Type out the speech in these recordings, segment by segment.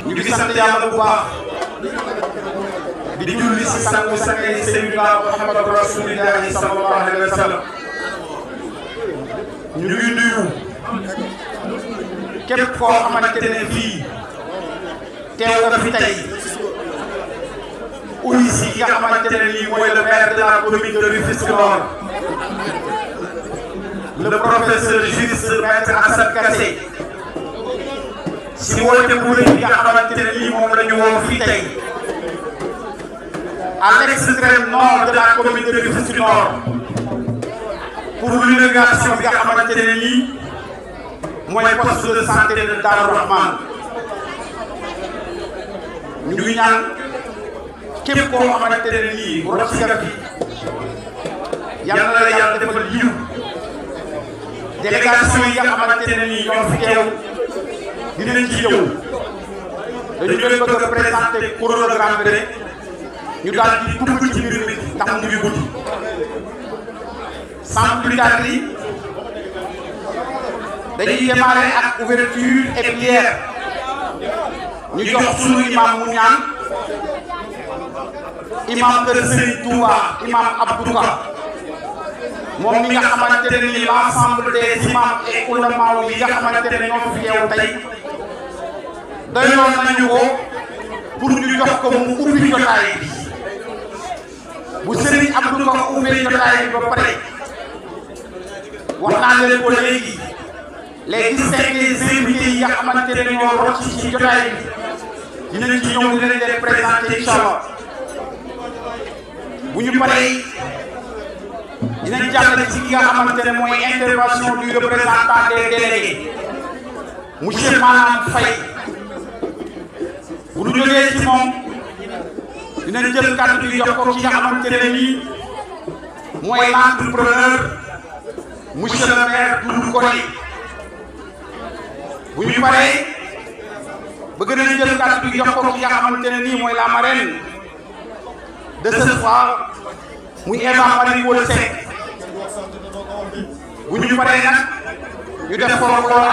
ñu ngi sant yàlla bu baax di julli si sangu sangay Seydina Muhammadu Rasulillahi sallallahu alayhi wa sallam. ñu ngi nuyu képp koo xamante ne fii teew nga fi tey uy si nga xamante ne nii mooy le maire de la commune de Rufisque Nord, le professeur juriste maître Assane Kassé, si woote bu rëy nga xamante ne nii moom la ñu woo fii tey à l'extrême nord de la commune de Rufisque Nord pour l'inauguration bi nga xamante ne nii mooy poste de santé de Darou Rahman. ñu ngi ñaan képp koo xamante ne nii rocc nga fi yal na la yàlla defal yiw. délégation yi nga xamante ne nii ñoo fi teew dinañ ci ñëw dañu leen bëgg a présenter programme bi rek ñu daal di dugg ci mbir mi ndax mu ngi guddi. sans plus tarder dañuy démarrer ak ouverture et prière ñu jox sunu imam mu ñaan imam kër Serigne Touba imam Abdou Ka moom mi nga xamante ne nii l'ensemble des imams et oulémas yi nga xamante ne ñoo fi teew tey doyoon nañu ko pour ñu jox ko mu ubbi jotaay bi bu Serigne Abdou Ka ubbee jotaay bi ba pare wax naa leen ko léegi les distingués invités yi nga xamante ne ñoo rocc ci jotaay bi dinañ ci ñëw dinañ leen présenter incha allah bu ñu paree dinañ jàll ci ki nga xamante ne mooy intervention du représentant des délégués monsieur Malam Faye. bu ñu jógee ci moom dinañ jël kàddu gi jox ko ki nga xamante ne nii mooy l'entrepreneur monsieur le maire Doudou Koné. bu ñu paree bëgg nañ jël kàddu gi jox ko ki nga xamante ne nii mooy la marraine de ce soir muy Eva Marie Coll Seck. bu ñu paree nag ñu def ko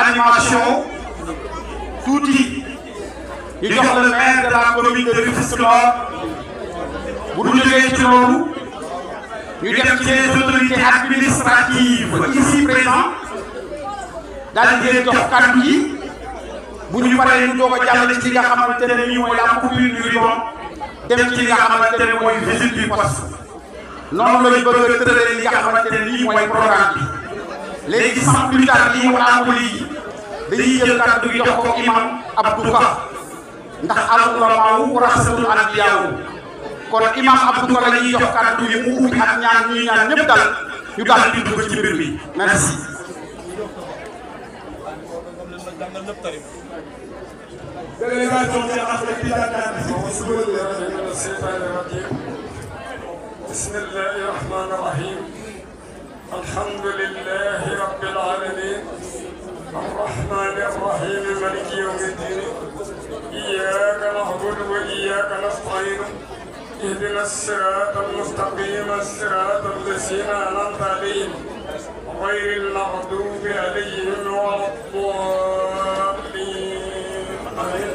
animation tuuti ñu jox le maire de la commune de Rufisque Nord. bu ñu jógee ci loolu ñu def ci les autorités administratives ici présentes daal di leen jox kàddu yi. bu ñu paree ñu doog a jàll ci li nga xamante ne nii mooy la coupure du ruban dem ci li nga xamante ne mooy visite du poste. noonu la ñu bëgg a tëralee li nga xamante ne nii mooy programme bi. léegi sans plus tarder lii mu amuli dañuy jël kàddu gi jox ko imam Abdou Ka ndax al-ulamaaw warasatul anbiyaaw kon imam Abdou Ka la ñuy jox kàddu yi mu ubbi ak ñaan ñuy ñaan ñëpp dal ñu daal di dugg ci mbir mi merci. بسم الله الرحمن الرحيم الحمد لله رب العالمين الرحمن الرحيم مالك يوم الدين إياك نعبد وإياك نستعين اهدنا الصراط المستقيم الصراط الذين أنعمت عليهم غير المغضوب عليهم ولا الضالين آمين.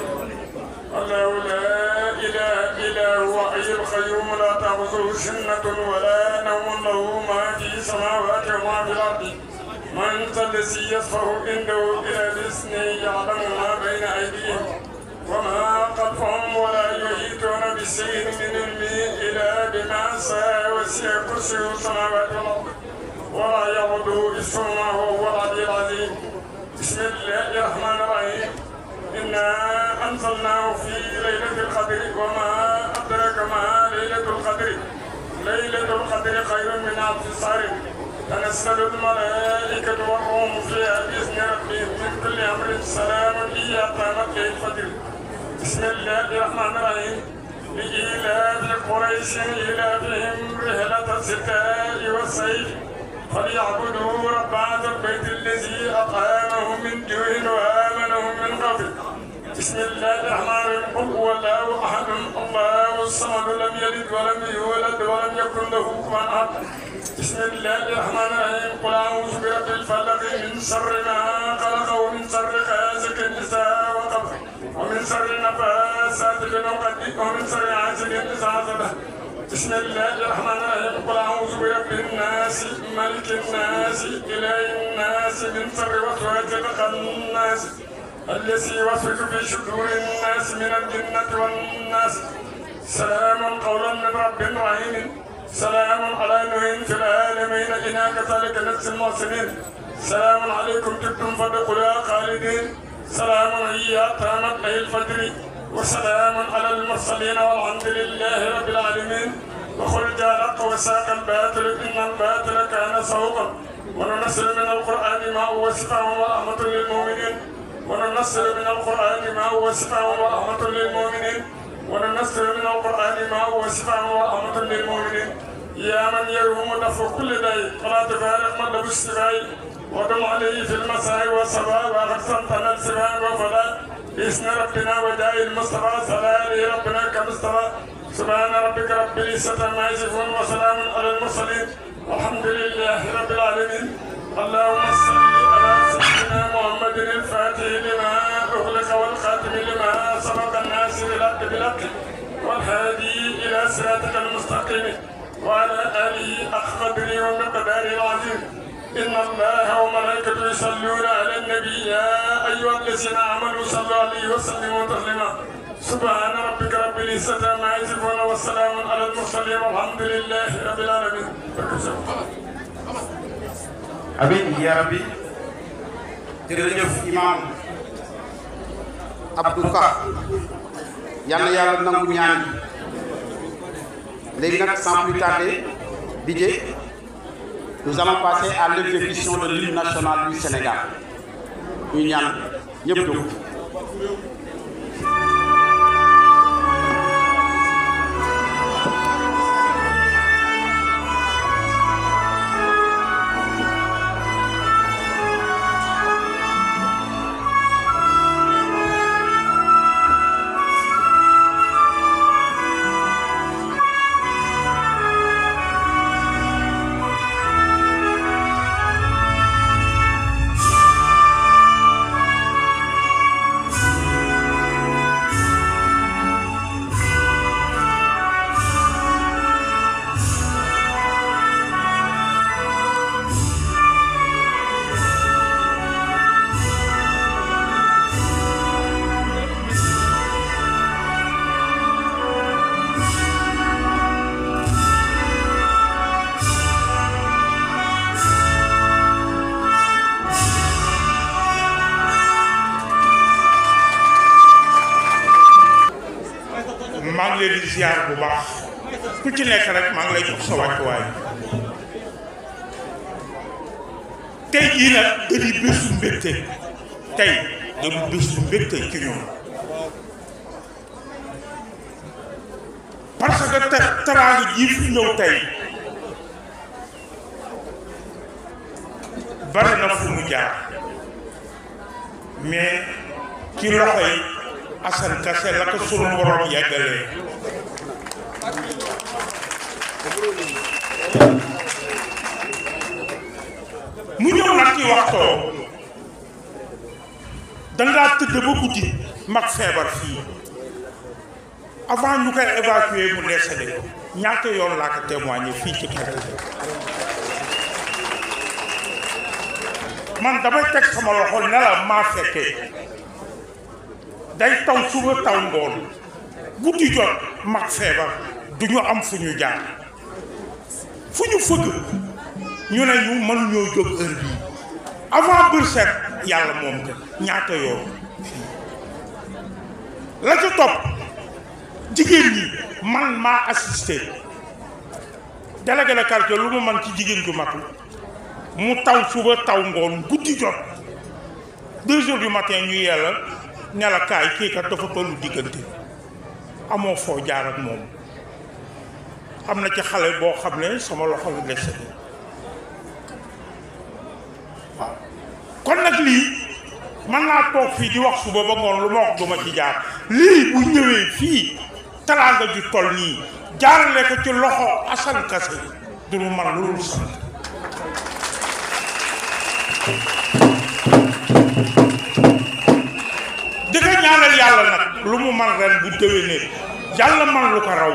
الله لا إله إلا هو حي القيوم لا تأخذه سنة ولا نوم له ما في السماوات وما في الأرض من ذا الذي يشفع عنده إلا بإذنه يعلم ما بين أيديهم وما خلفهم ولا يحيطون بشيء من علمه إلا بما شاء وسع كرسيه السماوات والأرض ولا يئوده حفظهما وهو العلي العظيم. بسم الله الرحمن الرحيم إنا أنزلناه في ليلة القدر وما أدراك ما ليلة القدر ليلة القدر خير من ألف شهر تنزل الملائكة والروح فيها بإذن ربهم من كل أمر سلام هي حتى مطلع الفجر. بسم الله الرحمن الرحيم لإيلاف قريش إيلافهم رحلة الشتاء والصيف فليعبدوا رب هذا البيت الذي أطعمهم من جوع وآمنهم من خوف. بسم الله الرحمن الرحيم قل هو الله أحد الله الصمد لم يلد ولم يولد ولم يكن له كفوا أحد. بسم الله الرحمن الرحيم قل أعوذ برب الفلق من شر ما خلق ومن شر غاسق ومن شر النفاثات في العقد ومن شر حاسد إذا حسد بسم الله الرحمن الرحيم قل أعوذ برب الناس ملك الناس إله الناس من شر وسواس الخناس الذي يوسوس في صدور الناس من الجنة والناس سلام قولا من رب رحيم سلام على نوح في العالمين إنا كذلك نجزي المحسنين سلام عليكم تبتم فادخلوها خالدين سلام هي تامت ليل الفجر وسلام على المرسلين والحمد لله رب العالمين وقل جاء الحق وساق الباطل إن الباطل كان سوقا وننزل من القرآن ما هو شفاء ورحمة للمؤمنين وننزل من القرآن ما هو شفاء ورحمة للمؤمنين وننزل من القرآن ما هو شفاء ورحمة للمؤمنين يا من يروم دفع كل داء فلا تفارق من له الشفاء ودم عليه في المساء والصباح وأحسنتنا السباع وفلا بإذن ربنا وجاء المصطفى صلى عليه ربنا كمصطفى سبحان ربك رب العزة عما يصفون وسلام على المرسلين والحمد لله رب العالمين اللهم صل على سيدنا محمد الفاتح لما أغلق والخاتم لما سبق الناس بالحق والهادي إلى صراطك المستقيم وعلى آله حق قدره ومقداره العظيم إن الله وملائكته يصلون على النبي يا أيها الذين آمنوا صلوا عليه وسلموا تسليما سبحان ربك رب العزة عما يصفون والسلام على المرسلين والحمد لله رب العالمين. Amin ya Rabbi jërëjëf imam Abdou Ka yàlla yàlla nangu ñaan léegi nag sans plus tarder Didier nous allons passer à l'exécution de l'hymne national du Sénégal ñu ñaan ñëpp jóg. maa ngi leen di ziar bu baax ku ci nekk rek maa ngi lay jox sa wàccuwaay tey jii nag da di bésu mbégte tey da di bésu mbégte ci ñoom parce que teraanga ji fi ñëw tey bari na fu mu jaar mais ci loxoy Assane Kassé la ko sunu borom yàggalee mu ñëw nag ci waxtoo dangaa tëdd ba guddi mag feebar fii avant ñu koy évacuer mu décédé ñaata yoon laa ko témoigné fii ci kër man damay teg sama loxo ne la maa fekkee day taw suba taw ngoon guddi jot mag feebar du ñu am fu ñu jaar fu ñu fëgg ñu ne ñu mënuñoo jóg heure bii avant bër set yàlla moom ko ñaata yoon la ca topp jigéen ñi man maa assisté délégué de quartier lu mu man ci jigéen ju matu mu taw suba taw ngoon guddi jot 2 heures du matin ñu yella ne la kaay kii kat dafa tollu diggante amoo foo jaar ak moom am na ci xale boo xam ne sama loxo la dese waaw kon nag lii mën naa toog fii di wax suba ba ngoon lu ma wax duma ci jaar lii bu ñëwee fii teraanga ju toll nii jaarale ko ci loxo Assane Kassé du mu man loolu sant di ko ñaanal yàlla nag lu mu man ren bu déwénee yàlla man lu ko raw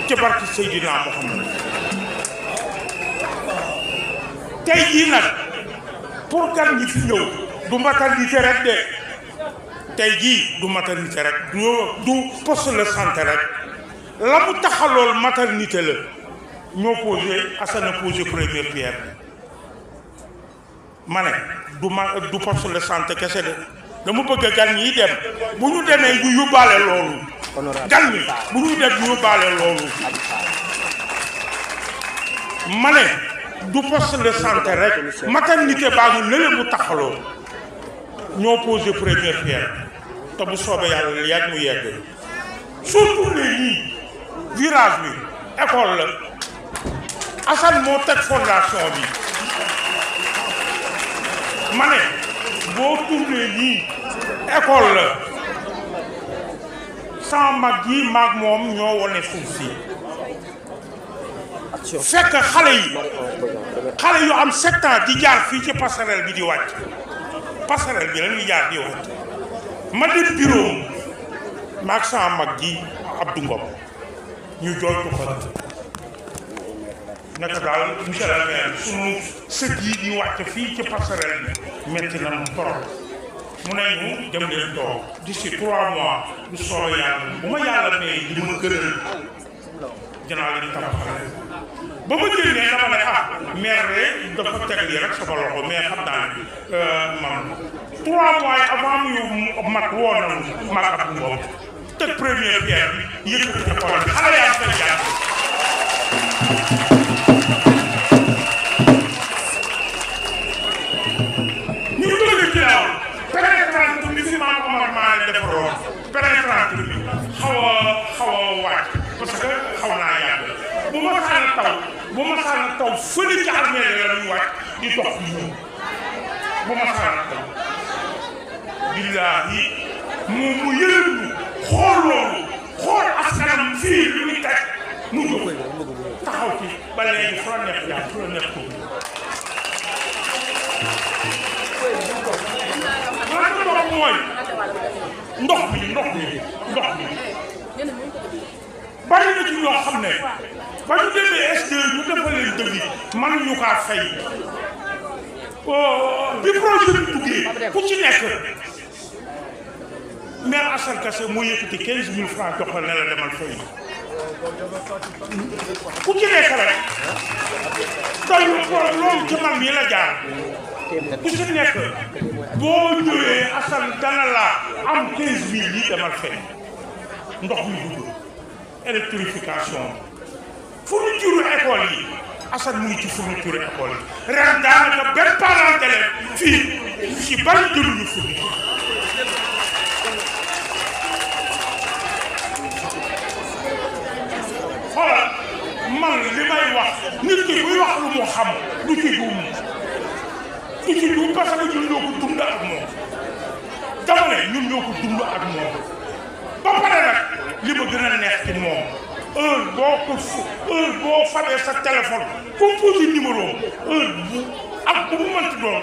ci barki Seydina Muhammad tey jii nag pour gan ñi fi ñëw du maternité rek de tey jii du maternité rek du poste de santé rek la mu taxalool maternité la ñoo posé Assane posé première pierre ma ne du poste de santé kese de dama bëgg gan ñi dem bu ñu demee ñu yóbbaale loolu gan ñi bu ñu dem ñu yóbbaale loolu ma ne du poste de santé rek maternité baa ngi nële bu taxaloo ñoo posé première pierre te bu soobee yàlla yàgg mu yegg surtout ne nii virage bi école la Assane moo teg fondation bi ma ne boo tourné nii école la sama mag yi maag moom ñoo wane suuf si fekk xale yu am 7 ans di jaar fii ci passerelle bi di wàcc passerelle bi la ñuy jaar di wàcc ma dem bureau maag sama mag ji Abdou Ngom ñu jooytu ko nekk daal monsieur le maire sunu sët yi di wàcc fii ci passerelle bi metti na mu torop mu ne ñu dem leen toog d'ici 3 mois du soobee yàlla bu ma yàlla may li ma gënal dinaa leen tabaxal ba ma génnee dama ne maire dafa teg lii rek sama loxo mais xam naa ne man 3 mois avant muy mat woo nañu mag ak Ngom teg première pierre bi yëkkati école bi xale yaa fay jàng ñu bëgg ci laaw pénétrante bi fi maam Omar maa ne defaroon pénétrante bi xaw a wàcc parce que xaw naa yàgg bu ma saan taw fële ci armée la ñuy wàcc di dox ñu bu ma saan taw billaahi mu yërëm ñu xool loolu xool askanam fii lu ñu teg mu jóg taxaw ci ba léegi fu la neex yaa fu la neex ko mooy ndox mi bari na ci ñoo xam ne ba ñu demee SD ñu defal leen devis mënuñu kaa fay bi projet bi duggee ku ci nekk maire Assane Kassé moo yëkkati 15 000 francs jox la ne la demal fay ku ci nekk rek dañu ko loolu ci man mii la jaar ku ci nekk boo ñëwee Assane dana la am 15 000 yi demal fay ndox mi dugg électrification fourniture école yi Assane mu ngi ci fourniture école yi ren daanaka benn parent d'élève fii ci bari jëluñu fourniture xoolal man li may wax nit ki buy wax lu mu xam du ci juum parce que ñun ñoo ko dund ak moom dama ne ñun ñoo ko dund ak moom ba pare nag li ma gën a neex ci moom heure boo fabee sa téléphone composé numéro heure bu ak bu mu mënti doon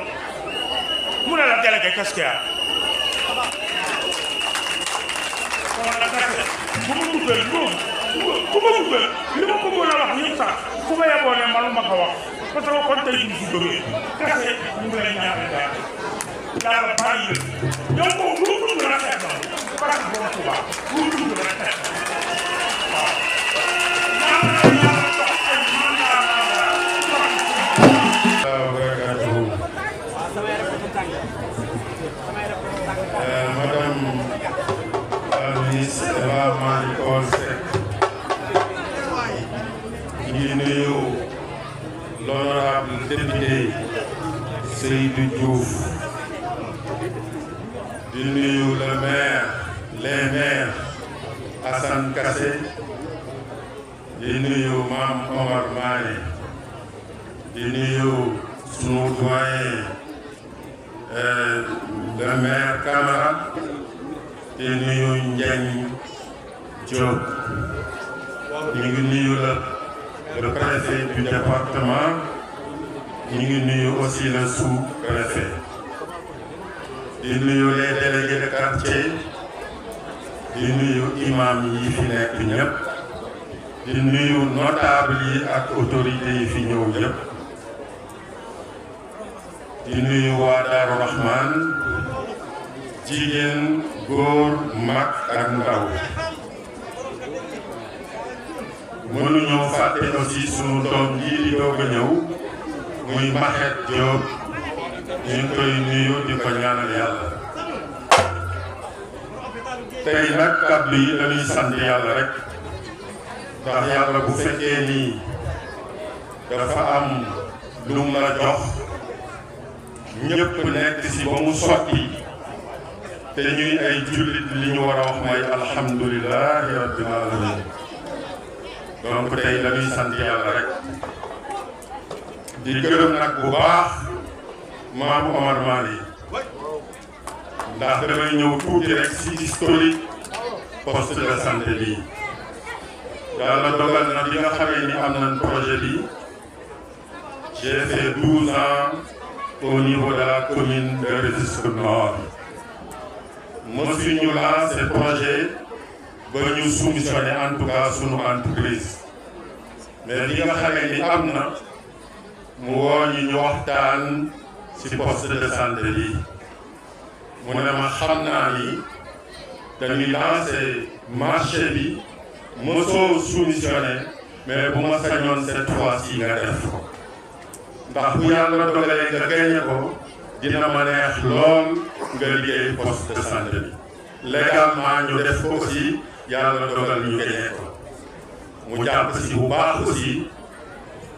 mu ne la délégué qu'est-ce qu'il y a bu ma duggee li ma ko mën a wax yëpp sax su ma yeboo ne manuma ko wax parce que kon tey jii si jógee kese ñu ngi lay ñaanal daal yàlla bàyyi yow moom lu mu dund rafet na parce que boobu tubaab lu mu dund rafet waaw Madame la ministre Eva Marie Coll Seck ñu ngi nuyu l'honorable député Seydou Diouf di nuyu le maire les maires Assane Kassé di nuyu Mame Omar Mané di nuyu sunu doyen le maire Camara di nuyu Ndiagne Diop ñu ngi nuyu le préfet du département ñu ngi nuyu aussi le sous-préfet di nuyu les délégués de quartier di nuyu imam yi fi nekk ñëpp di nuyu notable yi ak autorité yi fi ñëw yëpp di nuyu waa Daaru Rahman jigéen góor mag ak ndaw mënuñoo fàtte aussi sunu doom ji di doog a ñëw muy Maxet Diop ñu ngi koy nuyu di ko ñaanal yàlla tey nag kàddu yi dañuy sant yàlla rek ndax yàlla bu fekkee nii dafa am lu mu la jox ñëpp nekk ci ba mu sotti te ñuy ay jullit li ñu war a wax mooy alhamdulilahi rabbil alamin donc tey dañuy sant yàlla rek di gërëm nag bu baax maam Omar Mali ndax damay ñëw tuuti rek ci historique poste de santé bi yàlla dogal na bi nga xamee ni am nañ projet bi j'ai fait 12 ans au niveau de la commune de Rufisque Nord mosu ñu lancé projet ba ñu soumissionné en tout cas sunu entreprise mais bi nga xamee ni am na mu woo ñu waxtaan ci poste de santé bi mu ne ma xam naa ni dañuy lancé marché bi mosoo soumissionné mais bu ma sañoon cette fois-ci nga def ko ndax bu yàlla dogalee nga gagné ko dina ma neex lool nga liggéey poste de santé bi légalement ñu def ko aussi yàlla dogal ñu gagné ko mu jàpp si bu baax aussi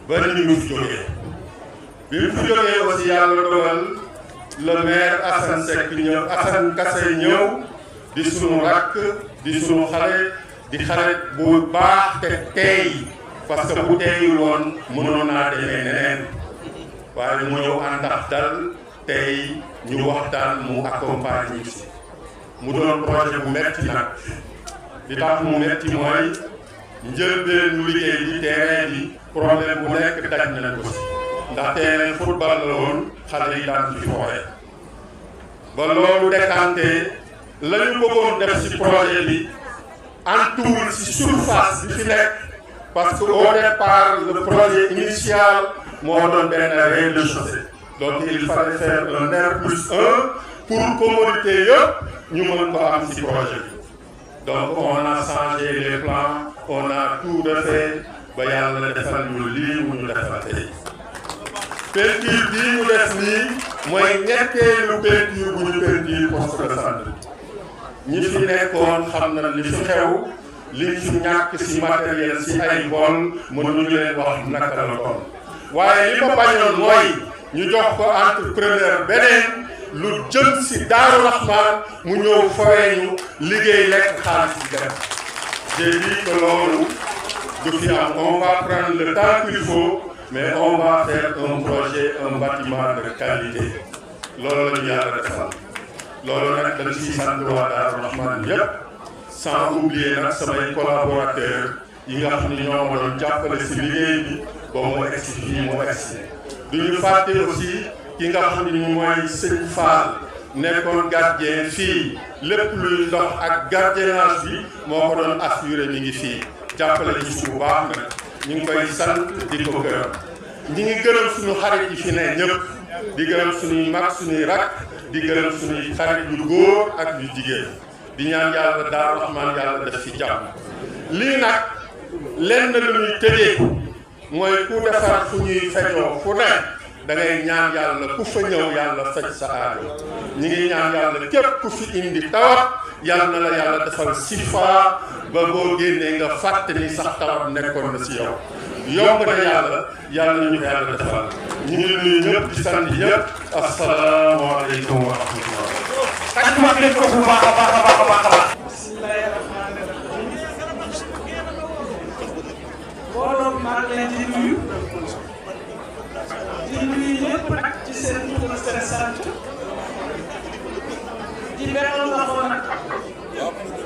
ba ni ñu fi jógee bi mu fi jógee aussi yàlla dogal le maire Assane Seck ñëw Assane Kassé ñëw di sunu rakk di sunu xale di xale bu baax te teey parce que bu teeyul woon mënoon naa demee neneen waaye mu ñëw ànd ak dal tey ñu waxtaan mu accompagne ñu si mu doon projet bu metti nag li tax mu metti mooy njëlbeenu liggéey bi terrain bi problème bu nekk daj nañ ko si ndax terrain football la woon xale yi daan ci fooye ba loolu décanté la ñu bëggoon def si projet bi entour si surface bi fi nekk parce que au départ le projet initial moo doon benn rez-de-chaussée donc il fallait faire un R+1 pour commodité yëpp ñu mën ko am si projet bi donc on a changé les plans on a tout refait ba yàlla defal ñu lii mu ñu defal tey peinture bii ñu def nii mooy ñetteelu peinture bu ñu peinture poste de santé ñi fi nekkoon xam na li fi xew li fi ñàkk si matériel si ay bool mënuñu leen wax naka la toll waaye li ma bañoon mooy ñu jox ko entrepreneur beneen lu jëm si Daaru Rahman mu ñëw fawee ñu liggéey lekk xaalis bi dem j'ai dit que loolu du fi am on va prendre le temps qu'il faut mais on va faire un projet un bâtiment de qualité loolu la ñu yàlla defal loolu nag dañ siy sant waa Daaru Rahman yëpp sans oublier nag samay collaborateurs yi nga xam ni ñoo ma doon jàppale si liggéey bi ba mu egsi fii mu egsi du ñu fàtte aussi ki nga xam ni mooy sëñ Fall nekkoon gardien fii lépp luy ndox ak gardiennage bi moo ko doon assuré mi ngi fii jàppale ci su bu baax nag ñu ngi koy sant di ko gërëm ñi ngi gërëm suñu xarit yi fi ne ñëpp di gërëm suñuy mag suñuy rak di gërëm suñuy xarit yu góor ak yu jigéen di ñaan yàlla Daaru Rahman yàlla def fi jàmm lii nag lenn lu ñuy tëjee mooy ku defar fu ñuy fejoo fu ne da ngay ñaan yàlla ku fa ñëw yàlla faj sa aajo ñi ngi ñaan yàlla képp ku fi indi tawat yàlla na la yàlla defal sifa ba boo génnee nga fàtte ni sax tawat nekkoon na si yow yomb na yàlla yàlla ñu ko yàlla defal ñu ngi nuyu ñëpp di sant ñëpp asalaamaaleykum wa rahmatullah tàccuwaat leen ko bu baax a baax a baax a baax a baax. bismillahi rahmaani rahim. mbooloo maa ngi leen di nuyu ñëpp nag ci seen tur seen sant di beral loxo nag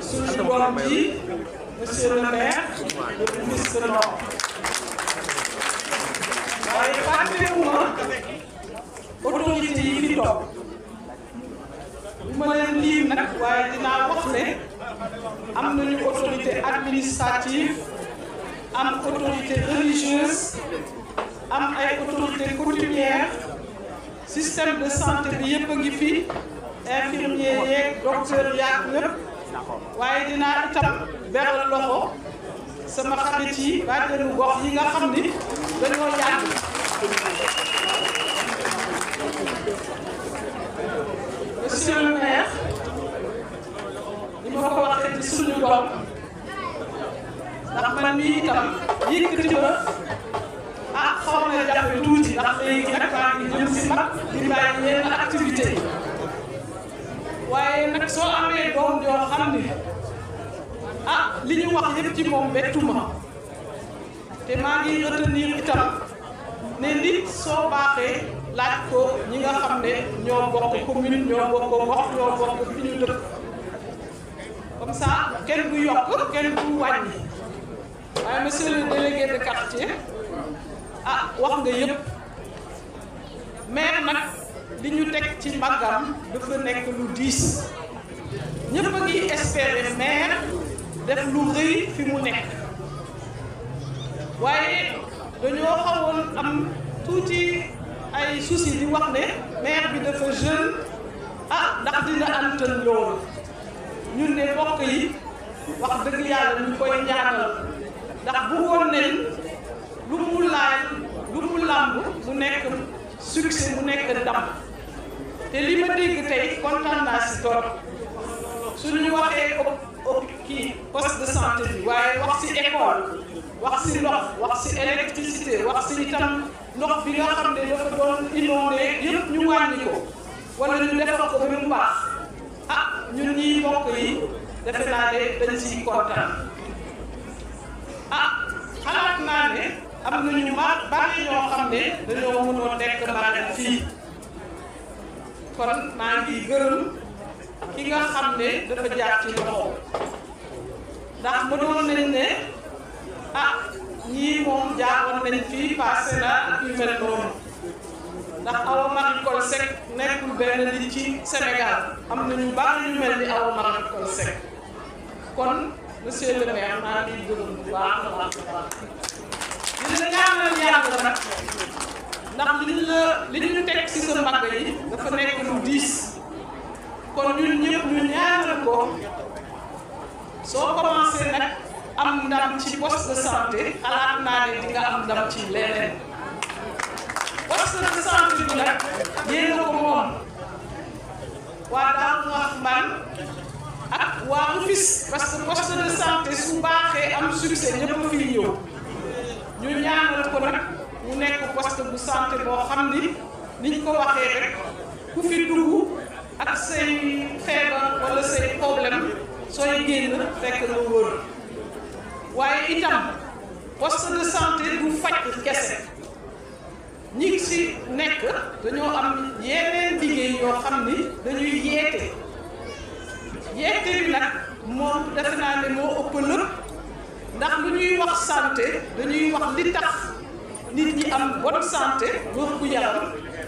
suñu doom ji monsieur le maire le ministre Ndao waaye fàttewuma autorité yi fi toog du ma leen liim nag waaye dinaa wax ne am nañu autorité administrative am autorité religieuse am ay autorité coutumière système de santé bi yëpp a ngi fi infirmier yeeg docteur yaag ñëpp waaye dinaa itam beral loxo sama xarit yi bàjjenu gox yi nga xam ni dañoo yàgg monsieur le maire ni ma ko waxee ci suñu doom ndax man mii itam yëkkati ma xaw na jafe tuuti ndax léegi nag maa ngi jëm si mag di bàyyi yenn activité yi waaye nag soo amee doom joo xam ni li ñu wax yëpp ci moom bettuma te maa ngi retenir itam ne nit soo baaxee laaj ko ñi nga xam ne ñoo bokk commune ñoo bokk gox ñoo bokk fi ñu dëkk comme ça kenn du yokk kenn du wàññi waaye monsieur le délégué de quartier wax nga yëpp maire nag li ñu teg ci mbaggam dafa nekk lu diis ñëpp a ngi espérer maire def lu rëy fi mu nekk waaye dañoo xawoon am tuuti ay soucis di wax ne maire bi dafa jeune ndax dina antan loolu ñun ne mbokk yi wax dëgg yàlla ñu koy ñaanal ndax bëggoon nañ lu mu laaj lu mu làmb mu nekk succès mu nekk ndam te li ma dégg tey kontaan naa si torop suñu waxee kii poste de santé bi waaye wax si école wax si ndox wax si électricité wax si itam ndox bi nga xam ne dafa doon inondé yëpp ñu wàññi ko wala ñu defal ko ba mu baax ñun ñii mbokk yi defe naa ne dañ siy kontaan xalaat naa ne am nañu bari ñoo xam ne dañoo mënoo nekk magal fii kon maa ngi gërëm ki nga xam ne dafa jaar ci loxo ndax mënoon nañ ne ñii moom jaaroon nañ fii passé na ak yu mel noonu ndax Awa Marie Coll Seck nekkul benn nit ci Sénégal am na ñu bari ñu mel ni Awa Marie Coll Seck kon monsieur le maire maa ngi gërëm bu baax a baax dina ñaanal yàlla nag ndax li ñu teg ci sa mbagg yi dafa nekk lu diis kon ñun ñëpp ñu ñaanal ko soo commencé nag am ndam ci poste de santé xalaat naa ne di nga am ndam ci leneen poste de santé bi nag yéen a ko moom waa Darou Rahmane ak waa Rufisque parce que poste de santé su baaxee am succès ñëpp a fiy ñëw ñu ñaanal ko nag mu nekk poste bu santé boo xam ni niñ ko waxee rek ku fi dugg ak say feebar wala say problème sooy génn fekk nga wër waaye itam poste de santé du faj kese ñi ci nekk dañoo am yeneen liggéey yoo xam ni dañuy yeete bi nag moom defe naa ne moo ëpp lépp ndax lu ñuy wax santé dañuy wax li tax nit ñi am bonne santé wér gu yaram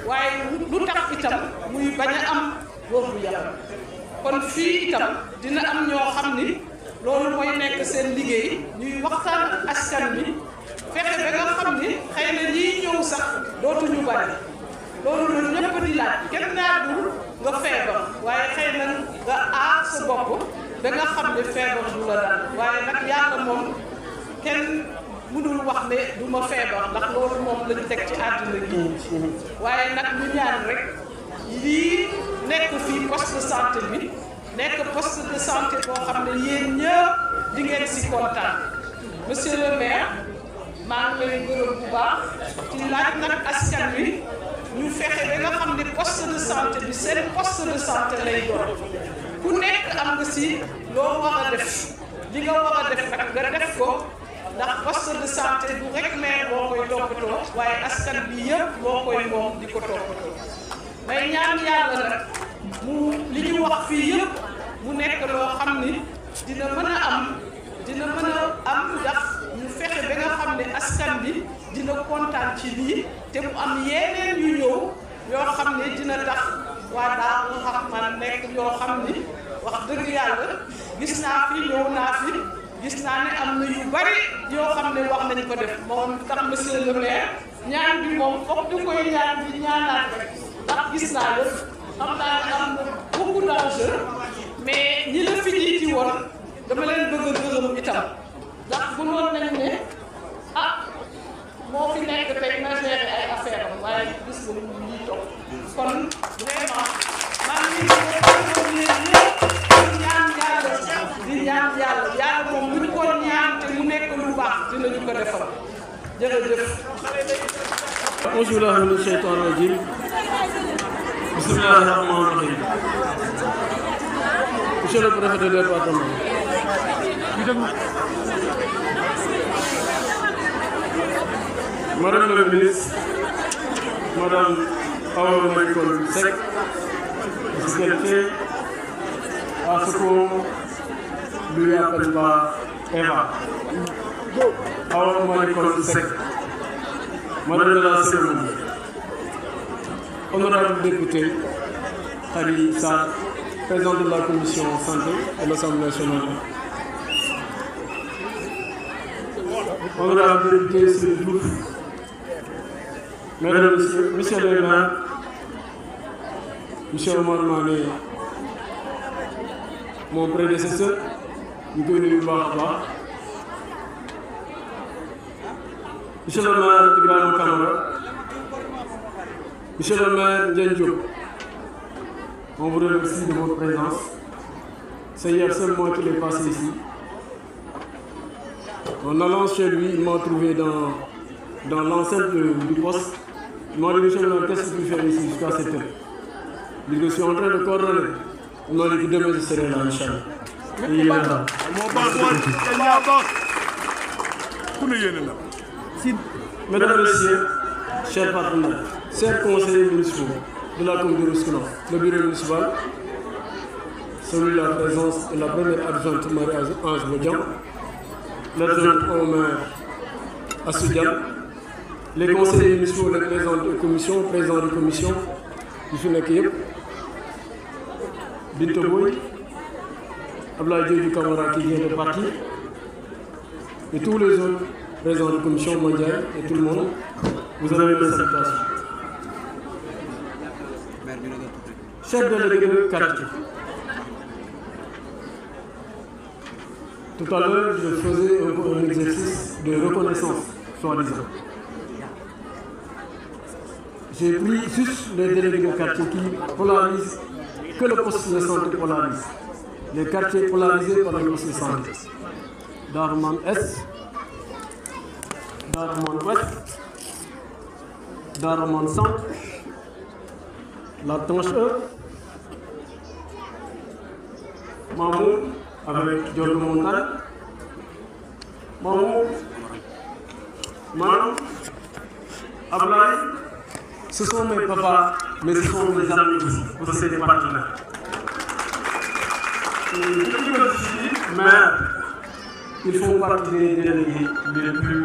waaye lu tax itam muy bañ a am wér gu yaram kon fii itam dina am ñoo xam ni loolu mooy nekk seen liggéey ñuy waxtaan ak askan bi fexe ba nga xam ni xëy na ñiy ñëw sax dootuñu bari loolu la ñëpp di laaj kenn naadul nga feebar waaye xëy na nga aar sa bopp ba nga xam ne feebar du la dal waaye nag yàlla moom kenn mënul wax ne du ma feebar ndax loolu moom lañu teg ci àddina gi waaye nag ñu ñaan rek lii nekk fii poste de santé bi nekk poste de santé boo xam ne yéen ñëpp di ngeen si kontaan monsieur le maire maa ngi lay gërëm bu baax ci laaj nag askan wi ñu fexe ba nga xam ne poste de santé bi seen poste de santé lay doon ku nekk am nga si loo war a def li nga war a def nag nga def ko ndax poste de santé du rek maire boo koy toppatoo waaye askan bi yëpp moo koy moom di ko toppatoo may ñaan yàlla nag mu li ñu wax fii yëpp mu nekk loo xam ni dina mën a am ndax ñu fexe ba nga xam ne askan bi dina kontaan ci lii te mu am yeneen yu ñëw yoo xam ne dina tax waa Darou Rahmane nekk yoo xam ni wax dëgg yàlla gis naa fi ñëw naa fi gis naa ne am na yu bari yoo xam ne wax nañ ko def moom tax monsieur le maire ñaan bi moom foog ñu koy ñaan bi ñaanaat rek ndax gis naa lépp xam naa ne am na beaucoup d'enjeux mais ñi la fi jiiti woon dama leen bëgg a gërëm itam ndax bu noon nañ ne ah moo fi nekk tey na gérer ay affaire am waaye gis nga ñuy toog kon vraiment maa ngi di ñaan yàlla moom lu ñu ko ñaan te mu nekk lu baax dinañu ko defal jërëjëf. auzu billaahi mina sheytaani rajiim bismillaahi rahmaani rahiim. Monsieur le préfet de département, Madame la ministre, Madame Awa Marie Coll Seck, ce qu'elle fait à ce qu'on lui appelle pas Eva. Awa Marie Coll Seck, Madame de la cérémonie, honorable député Khady Sarr, président de la commission santé de l'Assemblée nationale, honorable député Seydou Diouf, mesdames, messieurs les maires, monsieur Omar Mané, mon prédécesseur, ñu koy nuyu bu baax a baax, monsieur le maire Ibrahima Kamara, monsieur le maire Ndiagne Diop, on vous remercie de votre présence. C'est hier seulement qu'il est passé ici. En allant chez lui, il m'a trouvé dans l'enceinte du poste. Il m'a dit, monsieur le maire, qu'est-ce que tu fais ici jusqu'à cette heure? Il dit que je suis en train de coordonner. Il m'a dit que demain je serai là, Inch'Allah. Et il est là. Mesdames et messieurs, chers partenaires, chers conseillers municipaux de la commune de Roussillon, le bureau municipal, celui de la présence de la première adjointe Marie-Ange Bodian, l'adjointe au maire Assoudian, les conseillers municipaux, les présidents de commission, présidents de commission, du FUNEKIEP, Binto Boy, Ablaye du Camara qui vient de partir, et tous les autres présidents de commission mondiale et tout le monde, vous avez mes salutations. Chef délégué de quartier. Tout à l'heure, je faisais un exercice de reconnaissance, soi-disant. J'ai pris juste les délégués de quartier qui polarisent, que le poste de santé polarise. Les quartiers polarisés par le poste de santé. Darman Est, Darman Ouest, Darman Centre, la Tanche E, Mamou avec Diorgo Montagne, Mamou, Manou, Ablaye, ce sont mes papas, mais ce sont mes amis aussi, parce que c'est des partenaires. Mais ils font partie des délégués les plus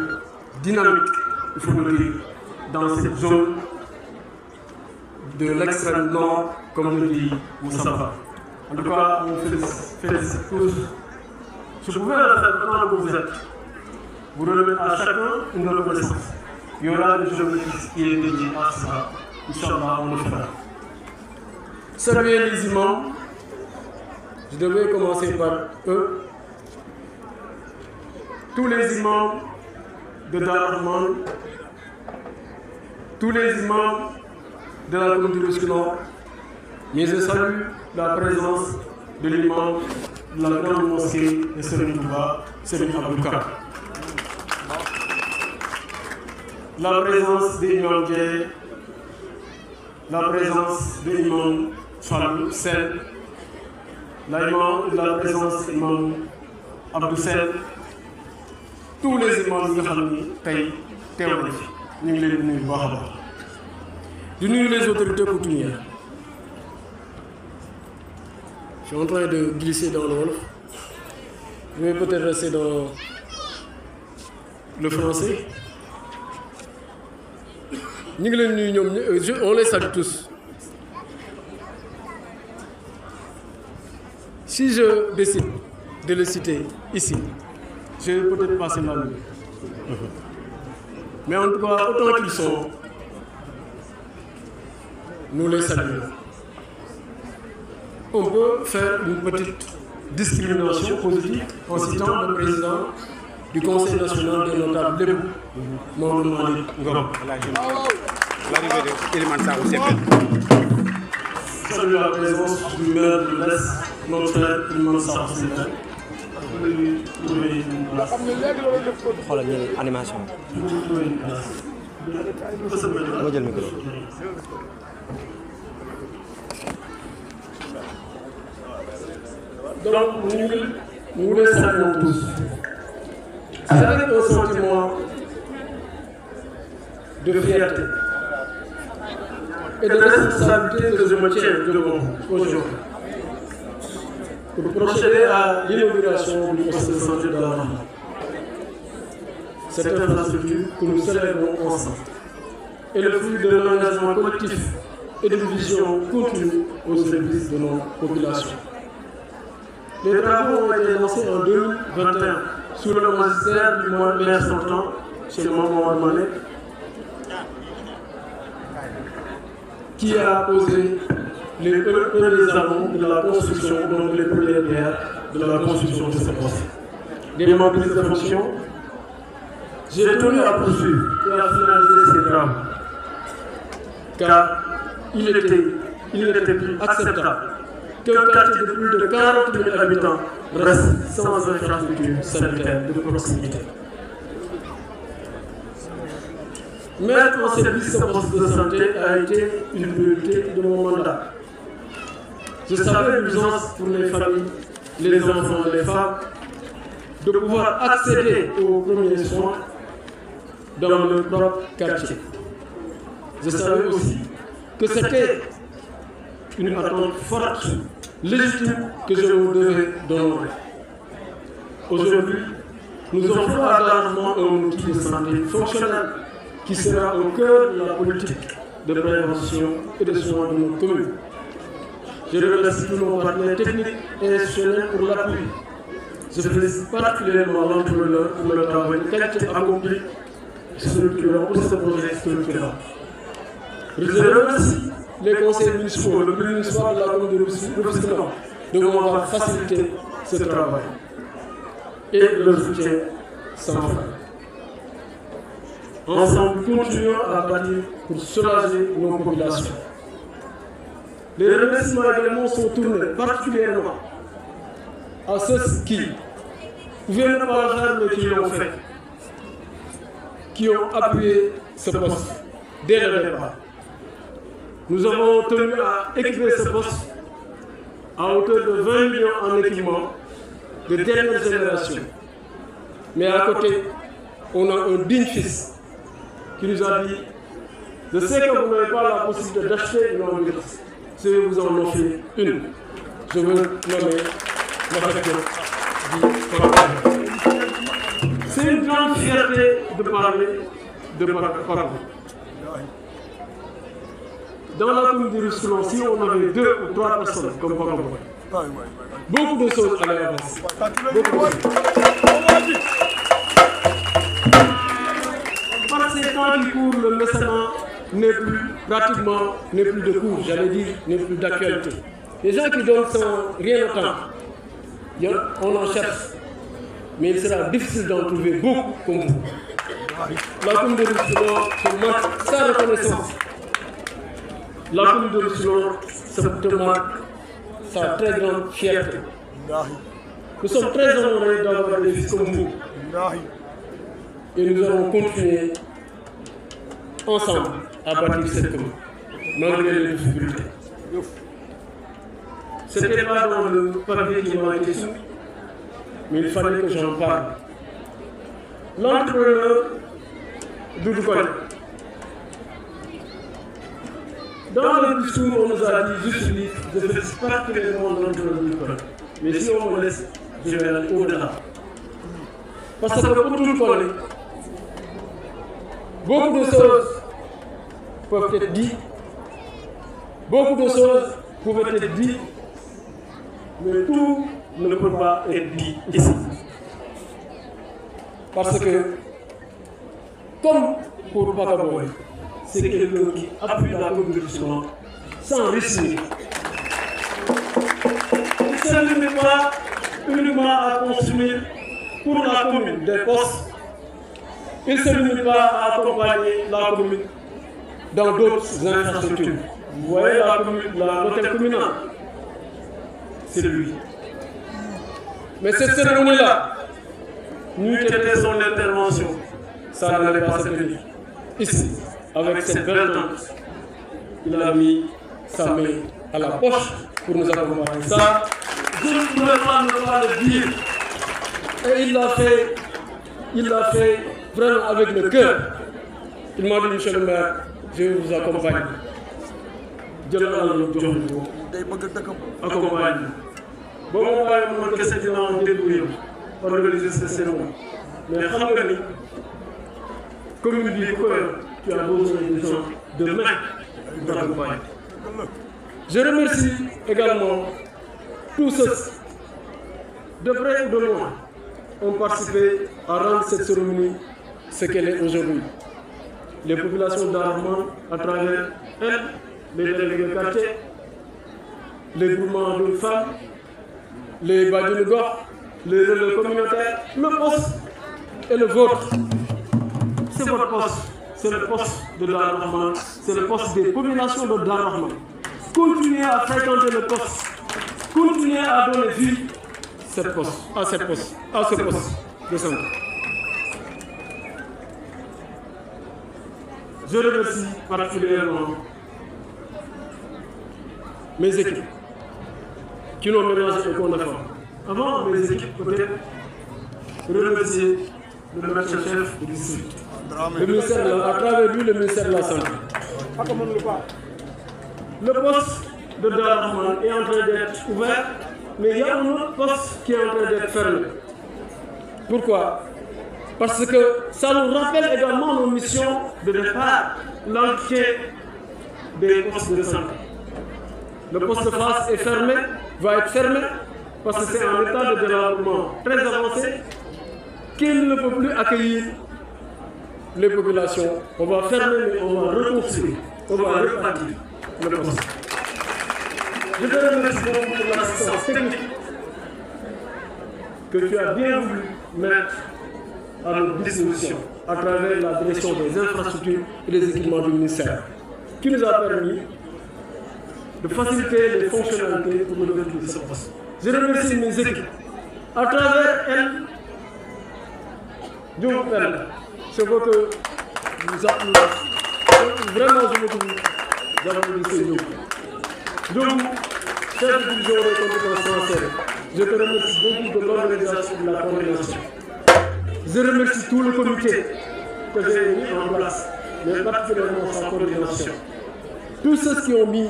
dynamiques, il faut le dire, dans cette zone de l'extrême nord, comme le dit Moussafa. En tout cas, on félicite tous. Je pouvais le faire tant que vous êtes. Vous remettez à chacun une reconnaissance. Il y aura des objectifs qui est dédié à cela. Inch'Allah, on le fera. Saluer les imams. Je devais commencer par eux. Tous les imams de Darman, tous les imams de la commune de Roussillon, mais je salue la présence de l'imam de la grande mosquée de Serigne Touba, Serigne Abouka. La présence de l'imam Dieye, la présence de l'imam Fallou Sel, la présence de l'imam Abdou Sel, tous les imams qui ont été théoriques, nous les nuyu de nuyu les autorités coutumières. Je suis en train de glisser dans le Wolof. Je vais peut-être rester dans le français. On les salue tous. Si je décide de les citer ici. Je vais peut-être passer la nuit. Mais en tout cas, autant qu'ils sont, nous les saluons. On peut faire une petite discrimination positive en citant le président du Conseil national des notables Lébou, Mamadou Malick Ngom. L'arrivée de Elimane Sarr au CP. Salut la présence du maire de l'Est, notre frère Elimane Sarr au CP. xoolal ñu animation. dama jël micro. Donc, nous les saluons tous. C'est avec un sentiment de fierté et de responsabilité que je me tiens devant vous aujourd'hui pour procéder à l'inauguration du poste de santé de la Rahma. Cette infrastructure que nous célébrons ensemble est le fruit d'un engagement collectif et d'une vision continue au service de nos populations. Les travaux ont été lancés en 2021 sous le magistère du maire sortant, chez Mamadou Mané, qui a posé les premiers jalons de la construction, donc les premières pierres de la construction de ce poste. Dès ma prise de fonction, j'ai tenu à poursuivre et à finaliser ces travaux, car il n'était plus acceptable qu'un quartier de plus de 40 000 habitants reste sans infrastructure sanitaire de proximité. Mettre en service ce poste de santé a été une priorité de mon mandat. Je savais l'urgence pour les familles, les enfants et les femmes de pouvoir accéder aux premiers soins dans leur propre quartier. Je savais aussi que c'était une attente forte, légitime, que je vous devais d'honorer. Aujourd'hui, nous offrons à Darma un outil de santé fonctionnel qui sera au cœur de la politique de prévention et de soins de nos communes. Je remercie tous nos partenaires techniques et institutionnels pour l'appui. Je félicite particulièrement l'entrepreneur pour le travail de qualité accompli structurant pour ce projet structurant. Je remercie les conseils municipaux, le bureau municipal de la commune de Rufisque de m'avoir facilité ce travail et leur soutien sans fin. Ensemble, continuons à bâtir pour soulager nos populations. Les remerciements également sont tournés particulièrement à ceux qui pouvaient ne pas faire mais qui l'ont fait, qui ont appuyé ce poste dès le départ. Nous avons tenu à équiper ce poste à hauteur de 20 millions en équipement de dernière génération. Mais à côté, on a un digne fils qui nous a dit: je sais que vous n'avez pas la possibilité d'acheter une ambulance, je vais vous en offrir une. Je veux nommer Mohamed Diop. C'est une grande fierté de parler de parcours. Dans la commune de Rufisque, si on avait 2 ou 3 personnes comme parcours, beaucoup de choses allaient avancer. Par ces temps qui courent, le mécénat n'est plus de cours, j'allais dire, n'est plus d'actualité. Les gens qui donnent sans rien attendre, on en cherche, mais il sera difficile d'en trouver beaucoup comme vous. La commune de Rufisque se marque sa reconnaissance. La commune de Rufisque se marque sa très grande fierté. Nous sommes très honorés d'avoir des fils comme vous. Et nous allons continuer ensemble à bâtir cette commune, malgré les difficultés. Ce n'était pas dans le papier qui m'a été soumis, mais il fallait que j'en parle. L'entrepreneur Doudou Koné, dans le discours, on nous a dit juste lui, je félicite particulièrement l'entrepreneur Doudou Koné. Mais si on me laisse, je vais aller au-delà. Parce que pour tout le monde, beaucoup de choses peuvent être dites, beaucoup de choses pouvaient être dites, mais tout ne peut pas être dit ici. Parce que, comme pour Bakaboy, c'est quelqu'un qui appuie la communauté sans réussir. Il ne se limite pas uniquement à construire pour la commune des postes. Il ne se limite pas à accompagner la commune dans d'autres infrastructures. Vous voyez l'hôtel communal, c'est lui. Mais cette cérémonie-là, nous qui était son intervention, ça n'allait pas se tenir. Ici, avec cette belle tente, il a mis sa main à la poche pour nous accompagner. Ça, je ne pouvais pas ne pas le dire. Et il l'a fait vraiment avec le cœur. Il m'a dit, monsieur le maire, je vais vous accompagner. Je vais vous accompagner. Bon, on va essayer de débrouiller, organiser cette cérémonie. Mais je sais que comme il dit, tu as besoin de gens de main pour t'accompagner. Je remercie également tous ceux, de près ou de loin, ont participé à rendre cette cérémonie ce qu'elle est aujourd'hui. Les populations d'Armand, à travers elles, les délégués de quartier, les groupements de femmes, les Badjounugor, les relais communautaires, le poste et le vôtre. C'est votre poste, c'est le poste de Darahman, c'est le poste des populations de Darahman. Continuez à fréquenter le poste, continuez à donner vie à ce poste de santé. Je remercie particulièrement mes équipes qui n'ont mélangé aucun effort. Avant mes équipes, peut-être, je remercie le médecin-chef du district, le ministère, à travers lui le ministère de la Santé. Le poste de Darahman est en train d'être ouvert, mais il y a un autre poste qui est en train d'être fermé. Pourquoi? Parce que ça nous rappelle également nos missions de départ, l'entretien des postes de santé. Le poste de face est fermé, va être fermé, parce que c'est un état de développement très avancé qu'il ne peut plus accueillir les populations. On va fermer, mais on va reconstruire, on va répartir le poste. Je te remercie beaucoup pour l'assistance technique que tu as bien voulu mettre à notre disposition à travers la direction des infrastructures et des équipements du ministère, qui nous a permis de faciliter les fonctionnalités pour le développement de ce poste. Je remercie mes équipes. À travers elles, je vous prie, je veux que vous appuyez. Vraiment, je veux que vous applaudissez Dieu. Donc, chef de division des compétences françaises, je te remercie beaucoup de l'organisation de la coordination. Je remercie tout le comité que j'ai mis en place, mais particulièrement sa coordination. Tous ceux qui ont mis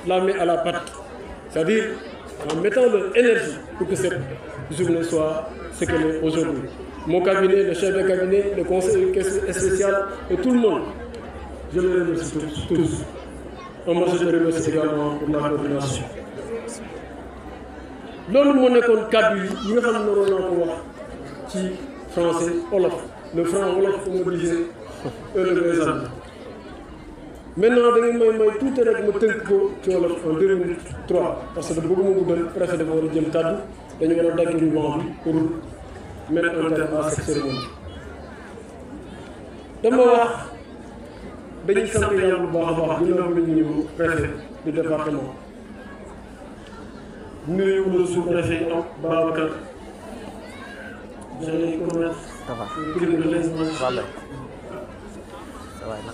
la main à la pâte, c'est-à-dire en mettant leur énergie pour que cette journée soit ce qu'elle est aujourd'hui. Mon cabinet, le chef de cabinet, le conseiller spécial et tout le monde, je les remercie tous. Et moi, je te remercie également pour la coordination. Loolu moo nekkoon kàddu yi nga xam ne waroon naa ko wax ci français wolof le franc wolof comme on disait les amis. Maintenant da ngeen may tuuti rek ma tënk ko ci wolof en 2 minutes 3 parce que bëgguma guddal préfet dafa war a jël kàddu dañu war a dagg ruban bi pour mettre un terme à cette cérémonie. Dama wax dañuy sant yàlla bu baax a baax ginnaaw bi ñu préfet du département. Nuyu le sous-préfet Babacar j'allais connaître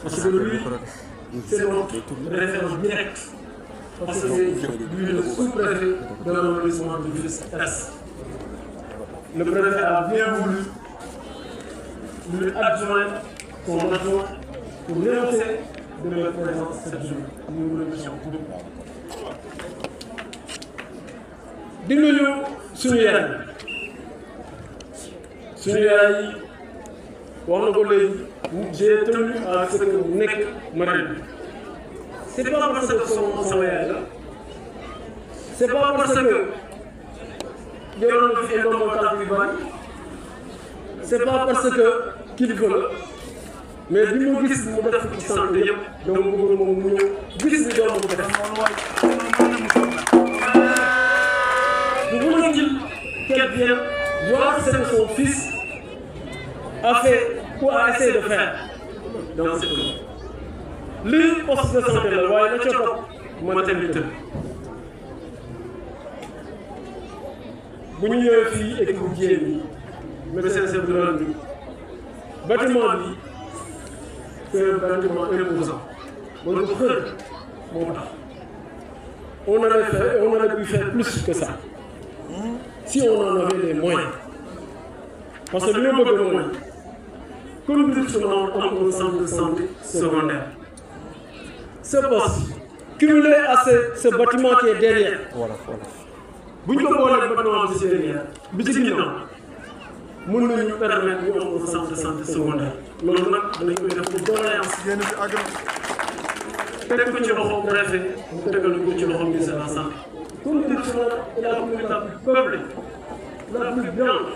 parce que lui c'est notre référence directe parce que c'est lui le sous-préfet de l'arrondissement du Rufisque-Est. Le préfet a bien voulu lui adjoindre son adjoint pour l'énoncer de leur présence cette journée. Nous vous remercions beaucoup. Di nuyu suñu yaay wax na ko léegi j'ai tenu à ce que mu nekk marraine. C'est pas parce que sama yaay la, c'est pas parce que jëloon na fi ndombo tànk yu bari c'est pas parce que kilifa la mais bi mu gis mu def ci santé yëpp donc bëggoon moom mu ñëw gis ni doomam ko def. Vous voulez qu'elle vienne voir ce que son fils a fait ou a essayé de faire dans cette commune. Lui, poste de santé, le roi, il a fait maternité. Bu ñu ñëwee fii équipe bu jigéen ñi médecin chef de l'ordre bi bâtiment bi c'est un bâtiment imposant mooy ko xër moo tax on aurait pu faire plus que ça si on en avait les moyens parce que li ma bëgg mooy comme directement am un centre de santé secondaire ce poste cumulé à ce bâtiment qui est derrière. bu ñu ko boolee bâtiment bi ci derrière bi ci ginnaaw mën nañu permettre ñu am un centre de santé secondaire loolu nag dañ koy def pour doléance teg ko ci loxo préfet mu tegal ko ci loxo ministère de la santé. Comme directement est la commune la plus peuplée, la plus grande,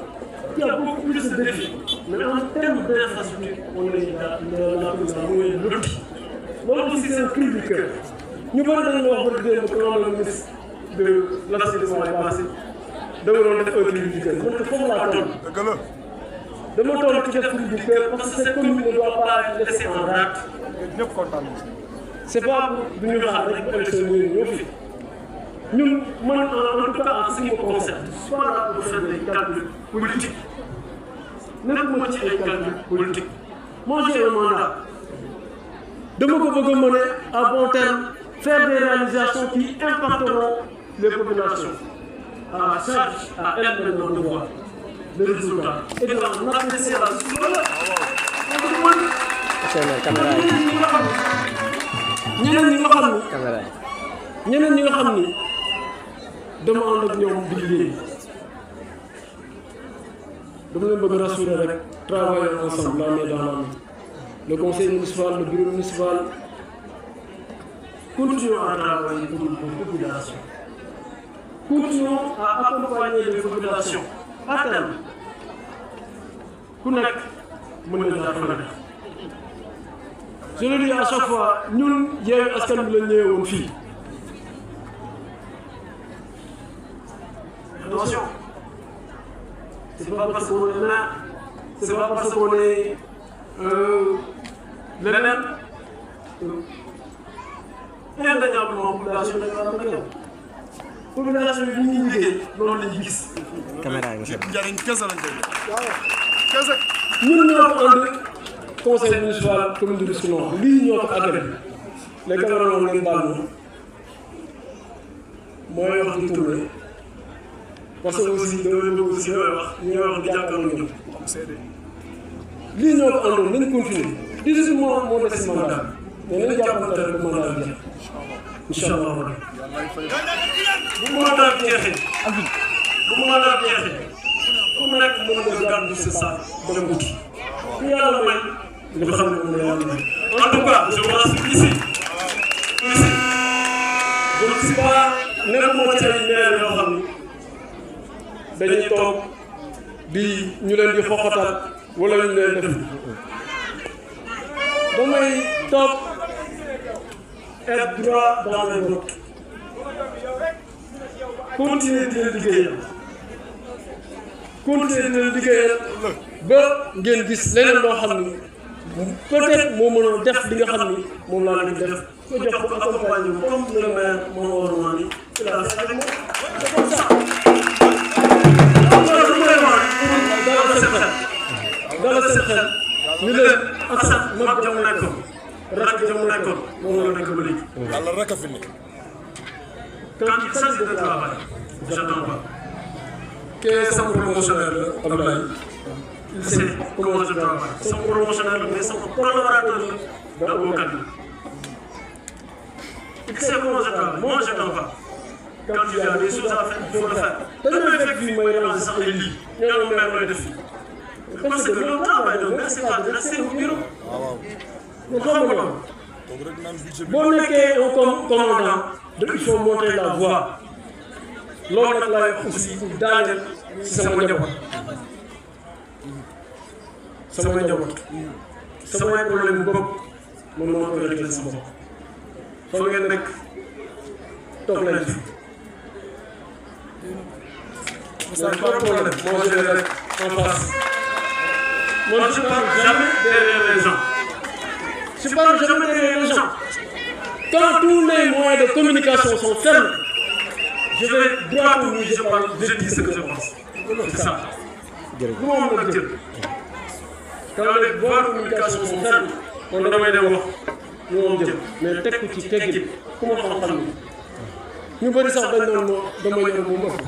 qui a beaucoup plus de défis, mais en termes d'infrastructure, on est la commune la lotie. Loolu aussi c'est un cri du cœur. ñu bëri dañu wax ba démb quand le ministre de l'assainissement est passé dama doon def un cri du cœur man foofu laa toll. dama toll ci def cri du cœur parce que cette commune ne doit pas être laissée en rade. C'est pas pour du ñu xaar rek ba élection ñëw fi ñun man en tout cas en ce qui me concerne soit là pour faire des calculs politiques nekkuma ci ay calculs politiques. Moi j'ai un mandat dama ko bëgg a mener à bon terme faire des réalisations qui impacteront les populations à la charge à elles maintenant de voir le résultat et de en apprécier la valeur. ñeneen ñi nga xam ni dama ànd ak ñoom di liggéey dama leen bëgg rassurer rek travailler ensemble la main dans la main. Le conseil municipal, le bureau municipal continuons à travailler pour les populations. Continuons à accompagner les populations à terme. Ku nekk mën na jaar fa la def. Je le dis à chaque fois ñun Yewwi Askan Wi la ñëwee woon fii. Attention, c'est pas parce qu'on est là, c'est pas parce qu'on est leneen indéniablement population bi ñuy liggéey loolu lañu gis. caméra yi njariñ kese lañ koy kese. ñun ñoo ko ànd conseil municipal commune de Rufisque Nord lii ñoo ko àggale les caméras moom leen baal moom mooy wax di tourné parce que aussi damay bëgg aussi ñooy wax di jàkkaarloo ñoom lii ñoo ko àndoon nañ continuer 18 mois moo des si mandat mais nañ jàppante rek ba mandat bi jeex incha allah bu mandat bi jeexee ku nekk mën nga gàddu sa saak dem wuti ku yàlla may nga xam ne moom la yàlla may. En tout cas je vous rassure ici je ne suis pas nekkuma ci ay maire yoo xam ni dañuy toog di ñu leen di xoxatal wala ñu leen def damay toog être droit dans les votes continuer di leen liggéeyal ba ngeen gis leneen loo xam ni peut-être moo mënoon def li nga xam ni moom laa leen def ko jox ko accompagner comme le maire moo waroon naa ni il a fait avec moi c'est comme ça. dala seen xel ni leen Assane mag jam nekkoon rakk jam nekkoon moom la nekk ba léegi. yàlla rek a fi nekk. Quand il s'agit de travail j'attends pas. que son promotionnaire la Abdoulaye il sait comment je travaille. Son promotionnaire mais son collaborateur dans mon cabinet. Il sait comment je travaille. Moi j'attends pas. Quand il y a des choses à faire il faut le faire. dañu may fekk fii may ranger sax ay lii ñoo ma may def fii. Parce que le travail de maire c'est pas de rester au bureau. Mais xam nga boo nekkee un commandant il faut montrer la voie. loolu nag laay wax aussi pour daaneel si sama njaboot samay problème bopp moom moo koy réglé sa bopp fa ngeen nekk toog leen fi pas de problème moi je vais en face moi je parle jamais derrière les gens je parle jamais derrière les gens quand tous les moyens de communication sont fermés je vais droit au but je dis ce que je pense c'est ça lu ma mën a jël quand les voies de communication sont fermées kon damay dem wax lu moom jël mais teg ko ci teggin ku ma xam-xam ni ñu bëri sax dañ doon dama ñor moom ëpp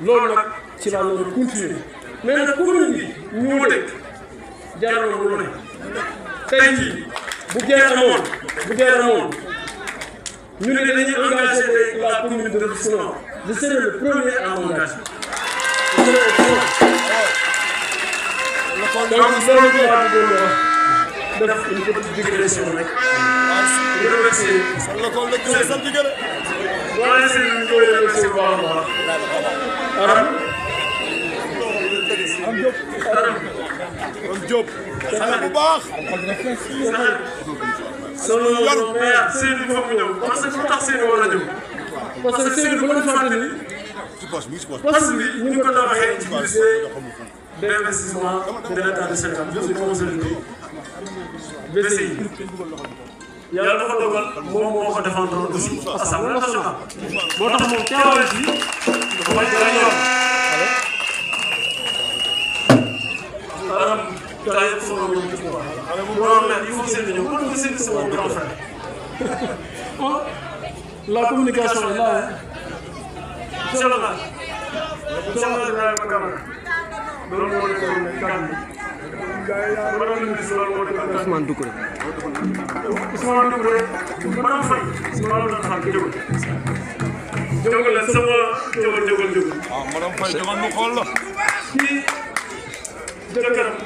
loolu nag ci laa loolu continuer mais nag commune bi ñu teg jaral na lu ne tey jii bu guerre amoon ñu ne dañuy engagé la commune de Rufisque Nord je serai le premier à m'engager donc loolu laa bëggoon wax def une petite digression rek remercier Aram Diop xale bu baax solo maire Seydou foog mu ñëw parce que fu tax Seydou war a ñëw parce que Seydou bu leen fàtte ni poste bi ñu ngi ko tabaxee ci budget d'investissement de l'État du Sénégal budget consolidé BCI yàlla dafa dogal moom moo ko défendre aussi Assemblée nationale moo tax moom teewal ci dafa bañ dara ñor Aram taay sama ñoom ci quoi non mais il faut que Seydou ñëw kon que Seydou sama grand frère la communication est là monsieur le maire Ibrahima Kamara loolu moo nekkoon kàddu Ousmane Doucouré madame Faye Ousmane jógal la sama jógal ah madame Faye jógal mu xool la kii jëkkëram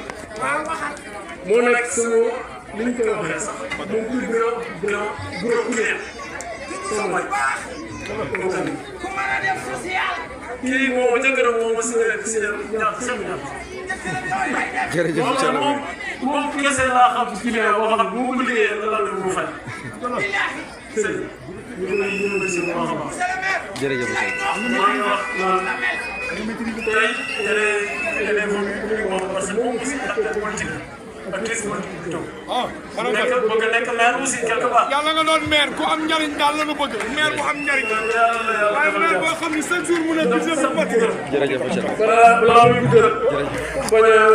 moo nekk sama li ñu koy waxee sax moom plus grand gros couillère sama bay kii moom jëkkëram moom si jërëjëf moom kese laa xam client boo xam ne bu ma ko liggéeyee la la mu fay jërëjëf maa ngi wax naan tey elle parce que moom aussi acteur politique actrice politique toog bëgg nekk maire aussi quelque part yàlla nga doon maire ku am njariñ daal la nu bëgg maire bu am njariñ waaye maire boo xam ni chaque jour mu ne budget bu mat jërëjëf balaa muy guddal bañ a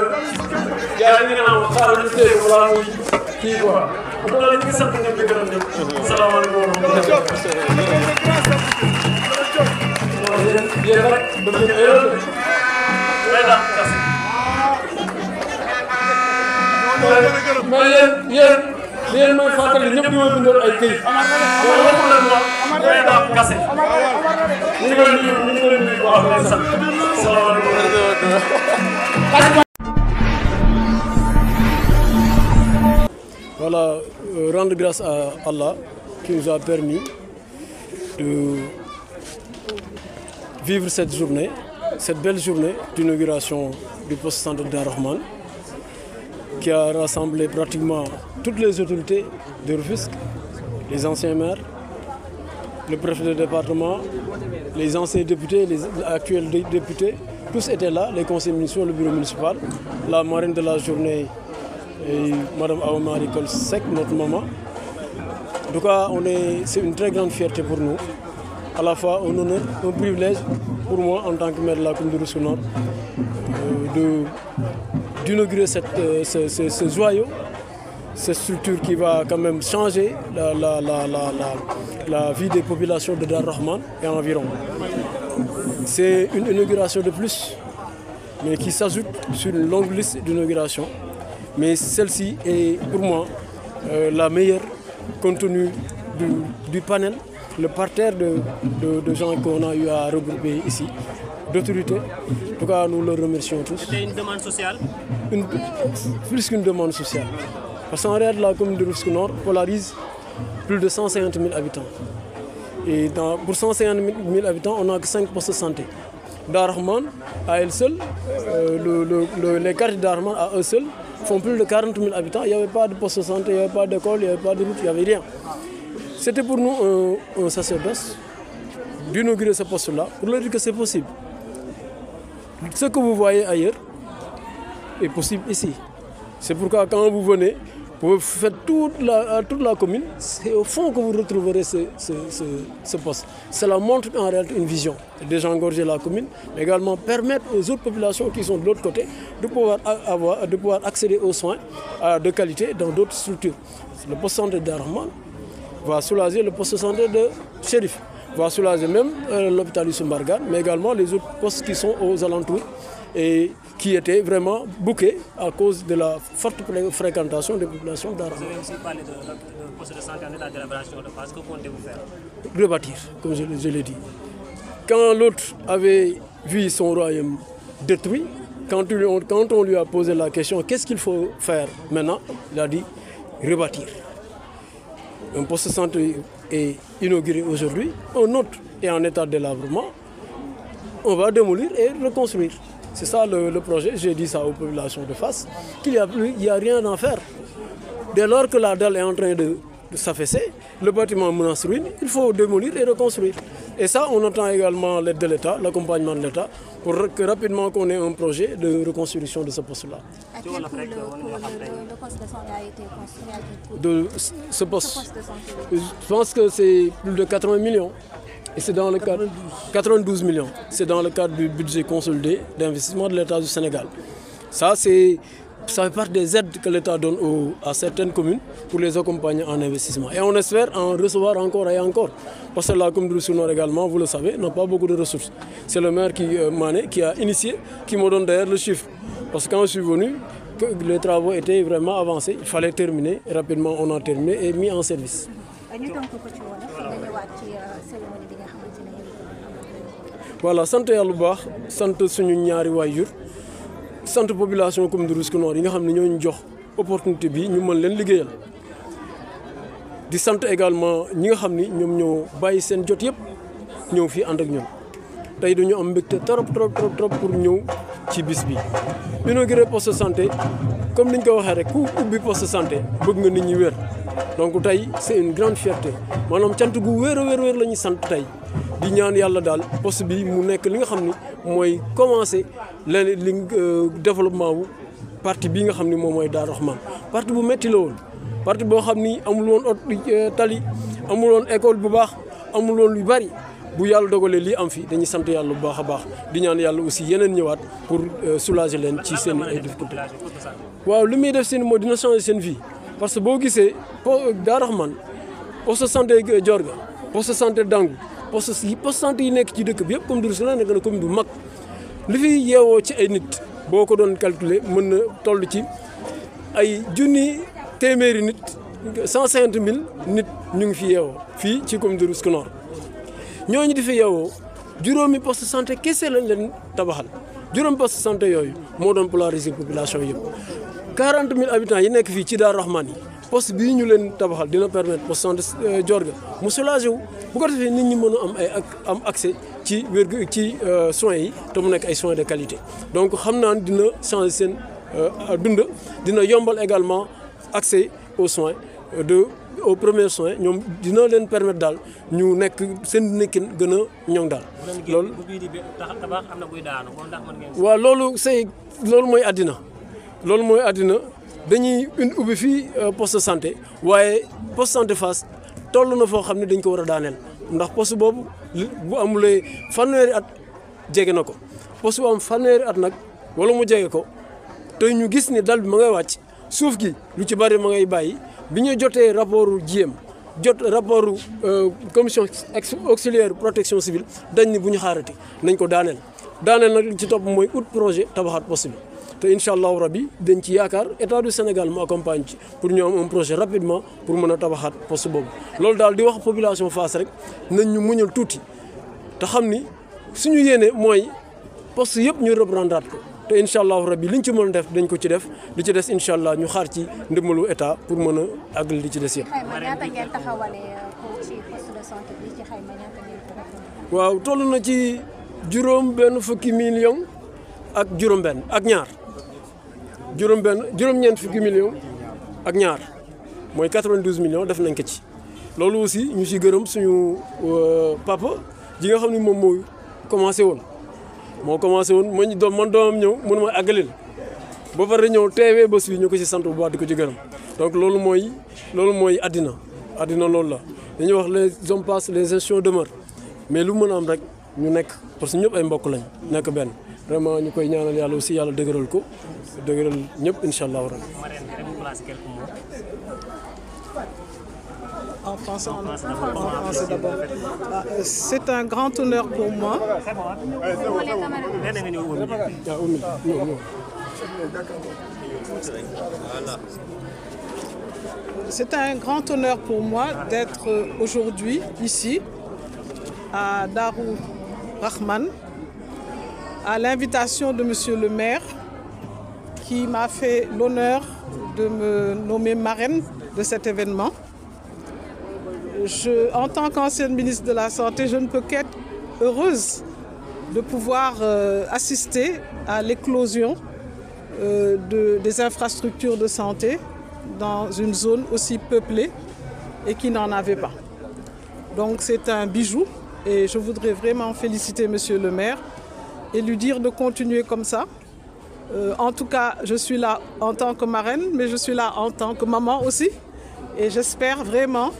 gars yi ñu naan xaaral ñu téye balaa muy kii quoi balaa ñu ngi sant ñëpp di gërëm ñëpp salaamaaleykum yéen nag daf leen erreur may dàq kase mais yéen may fàttali ñëpp di ma bindoon ay këyit loolu lépp leen wax may dàq kase ñu ngi leen nuyu wax leen sant salaamaaleykum. Voilà, rendre grâce à Allah qui nous a permis de vivre cette journée, cette belle journée d'inauguration du poste centre de Rahman, qui a rassemblé pratiquement toutes les autorités de Rufisque, les anciens maires, le préfet de département, les anciens députés, les actuels députés, tous étaient là, les conseils municipaux, le bureau municipal, la marraine de la journée, et Madame Awa Coll Seck, notre maman. En tout cas, c'est une très grande fierté pour nous, à la fois un honneur, un privilège pour moi en tant que maire de la commune de Rufisque Nord, d'inaugurer ce joyau, cette structure qui va quand même changer la vie des populations de Dar Rahman et environ. C'est une inauguration de plus, mais qui s'ajoute sur une longue liste d'inauguration. Mais celle-ci est pour moi la meilleure compte tenu du panel, le parterre de gens qu'on a eu à regrouper ici, d'autorités. En tout cas, nous le remercions tous. C'était une demande sociale? Plus qu'une demande sociale. Parce qu'en réalité, la commune de Rufisque Nord polarise plus de 150 000 habitants. Et pour 150 000 habitants, on n'a que 5 postes de santé. Dar Rahman, à elle seule, les quartiers de Dar Rahman à eux seuls font plus de 40 000 habitants. Il n'y avait pas de poste de santé, il n'y avait pas d'école, il n'y avait pas de route, il n'y avait rien. C'était pour nous un sacerdoce d'inaugurer ce poste-là, pour leur dire que c'est possible. Ce que vous voyez ailleurs est possible ici. C'est pourquoi quand vous venez, vous faites toute la commune, c'est au fond que vous retrouverez ce poste. Cela montre en réalité une vision. Désengorger la commune, mais également permettre aux autres populations qui sont de l'autre côté de pouvoir accéder aux soins de qualité dans d'autres structures. Le poste de santé d'Arman va soulager le poste de santé de Chérif, va soulager même l'hôpital Youssou Mbargane, mais également les autres postes qui sont aux alentours et qui étaient vraiment bouqués à cause de la forte fréquentation des populations d'Arman. Vous avez aussi parlé de poste de santé en état de dégradation de phase. Que comptez-vous faire? Rebâtir, comme je l'ai dit. Quand l'autre avait vu son royaume détruit, quand on lui a posé la question qu'est-ce qu'il faut faire maintenant, il a dit rebâtir. Un poste de santé est inauguré aujourd'hui, un autre est en état de délabrement. On va démolir et reconstruire. C'est ça le projet. J'ai dit ça aux populations de face, qu'il n'y a rien à faire. Dès lors que la dalle est en train de s'affaisser, le bâtiment menace ruine, il faut démolir et reconstruire. Et ça, on attend également l'aide de l'État, l'accompagnement de l'État, pour que rapidement qu'on ait un projet de reconstruction de ce poste-là. À quel coût le poste de santé a été construit? De ce poste de santé, je pense que c'est plus de 80 millions. Et c'est dans le cadre 92 millions. C'est dans le cadre du budget consolidé d'investissement de l'État du Sénégal. Ça fait partie des aides que l'État donne à certaines communes pour les accompagner en investissement. Et on espère en recevoir encore et encore. Parce que la commune de Roussillon également, vous le savez, n'a pas beaucoup de ressources. C'est le maire qui a initié, qui me donne d'ailleurs le chiffre. Parce que quand je suis venu, que les travaux étaient vraiment avancés, il fallait terminer. Et rapidement, on a terminé et mis en service. Voilà, sant yàlla bu baax sant suñu ñaari waajur sant population commune de Rufisque Nord yi nga xam ne ñoo ñu jox opportunité bi ñu mën leen liggéeyal di sant également ñi nga xam ni ñoom ñoo bàyyi seen jot yëpp ñëw fii ànd ak ñun tey dañu am mbégte trop pour ñëw ci bis bi. Inauguré poste de santé comme niñ ko waxee rek ku ubbi poste de santé bëgg nga nit ñi wér donc tey c'est une grande fierté maanaam cant gu wér la ñuy sant tey. di ñaan yàlla daal poste bi mu nekk li nga xam ni mooy commencer li développement wu parti bi nga xam ni moom mooy Dar Rahman parti bu métti la woon parti boo xam ni amul woon tali amul woon école bu baax amul woon lu bari bu yàlla dogalee lii am fi dañuy sant yàlla bu baax a baax di ñaan yàlla aussi yeneen ñëwaat pour soulager leen ci seen ay difficultés. waaw li muy def seen mooy dina changer seen vie parce que boo gisee Dar Rahman poste de santé Diorga poste de santé Dangu poste santé yi nekk ci dëkk bi yëpp comme Rufisque la nekk na commune bu mag li fi yeewoo ci ay nit boo ko doon calculer mën na toll ci ay junni téeméeri nit 150 000 nit ñu ngi fi yeewoo fii ci commune de Rufisque Nord ñooñu di fi yeewoo juróomi poste santé kese lañ leen tabaxal juróomi poste santé yooyu moo doon polariser population yëpp 40 000 habitants yi nekk fii ci Dar Rahman yi poste bii ñu leen tabaxal dina permettre poste santé Diorga mu soulagé wu bu ko defee nit ñi mën a am accès ci soins yi te mu nekk ay soins de qualité donc xam naa ne dina changer seen dund dina yombal également accès aux soins aux premiers soins ñoom dina leen permettre daal ñu nekk seen nekkin gën a ñoŋ daal. loolu waaw loolu mooy àddina dañuy ubbi fii poste de santé waaye poste santé Fass toll na foo xam ne dañ ko war a daaneel ndax poste boobu bu amulee fanweeri at jege na ko poste bu am fanweeri at nag wala mu jege ko te ñu gis ni dal bi ma ngay wàcc suuf gi lu ci bari ma ngay bàyyi bi ñu jotee rapportu JM jot rapportu commission auxiliaire protection civile dañ ni bu ñu xaarati nañ ko daaneel nag li ci topp mooy ut projet tabaxaat poste bi. te incha allahu rabi dañ ci yaakaar état du Sénégal mu accompagne ci pour ñu am un projet rapidement pour mën a tabaxaat poste boobu. loolu daal di wax population Fass rek nañ ñu muñal tuuti te xam ni suñu yéene mooy poste yëpp ñu reprendre ko te incha allahu rabi liñ ci mën def dañ ko ci def li ci des incha allah ñu xaar ci ndimbalu état pour mën a àggal li ci des yëpp. ñaata ngeen taxawalee ko ci poste de santé bi ci xayma ñaata ngeen ko def. waaw toll na ci juróom-benn fukki million ak juróom-benn ak ñaar juróom-ñeent fukki million ak ñaar mooy 92 millions def nañ ko ci. loolu aussi ñu ci gërëm suñu papa ji nga xam ne moom moo commencé woon man doomam ñëw mënu ma àggalil ba pare ñëw teewee bés bi ñu ko ci sant bu baax di ko ci gërëm donc loolu mooy àddina loolu la dañuy wax les hommes passent les institutions demeurent mais lu mën a am rek ñu nekk parce que ñëpp ay mbokk lañ nekk benn vraiment ñu koy ñaanal yàlla aussi yàlla dëgëral ko dëgëral ñëpp incha allah. En français d'abord. C'est un grand honneur pour moi. C'est un grand honneur pour moi d'être aujourd'hui ici à Darou Rahman à l'invitation de Monsieur le maire qui m'a fait l'honneur de me nommer marraine de cet événement. En tant qu'ancienne ministre de la Santé, je ne peux qu'être heureuse de pouvoir assister à l'éclosion des infrastructures de santé dans une zone aussi peuplée et qui n'en avait pas. Donc c'est un bijou et je voudrais vraiment féliciter Monsieur le maire et lui dire de continuer comme ça. En tout cas, je suis là en tant que marraine, mais je suis là en tant que maman aussi et j'espère vraiment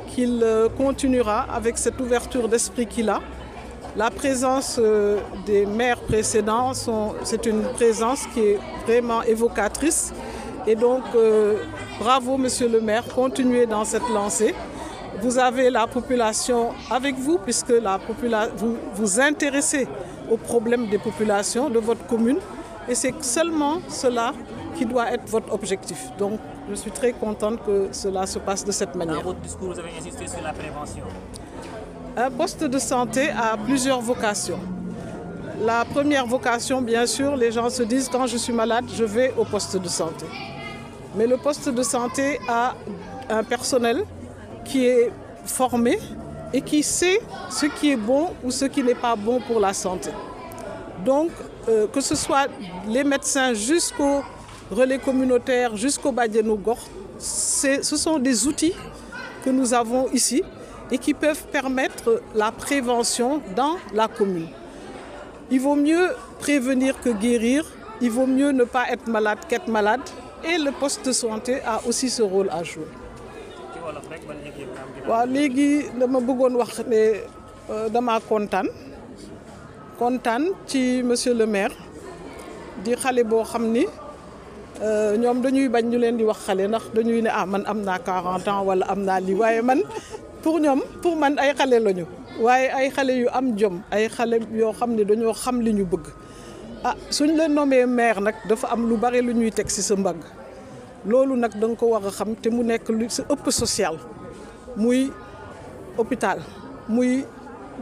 qu'il continuera avec cette ouverture d'esprit qu'il a. La présence des maires précédents, c'est une présence qui est vraiment évocatrice. Et donc, bravo Monsieur le maire, continuez dans cette lancée. Vous avez la population avec vous, puisque vous vous intéressez aux problèmes des populations de votre commune. Et c'est seulement cela qui doit être votre objectif. Donc, je suis très contente que cela se passe de cette manière. Dans votre discours, vous avez insisté sur la prévention. Un poste de santé a plusieurs vocations. La première vocation, bien sûr, les gens se disent quand je suis malade, je vais au poste de santé. Mais le poste de santé a un personnel qui est formé et qui sait ce qui est bon ou ce qui n'est pas bon pour la santé. Donc, que ce soit les médecins jusqu'au relais communautaire, jusqu'au Badianou Gor, ce sont des outils que nous avons ici et qui peuvent permettre la prévention dans la commune. Il vaut mieux prévenir que guérir, il vaut mieux ne pas être malade qu'être malade et le poste de santé a aussi ce rôle à jouer. waaw léegi dama bëggoon wax ne dama kontaan ci monsieur le maire di xale boo xam ni ñoom dañuy bañ ñu leen di wax xale ndax dañuy ne man am naa 40 ans wala am naa lii waaye man pour man ay xale lañu waaye ay xale yu am jom ay xale yoo xam ne dañoo xam li ñu bëgg suñ la nommé maire nag dafa am lu bari lu ñuy teg ci sa mbagg loolu nag da nga ko war a xam te mu nekk lu sa ëpp social muy hôpital muy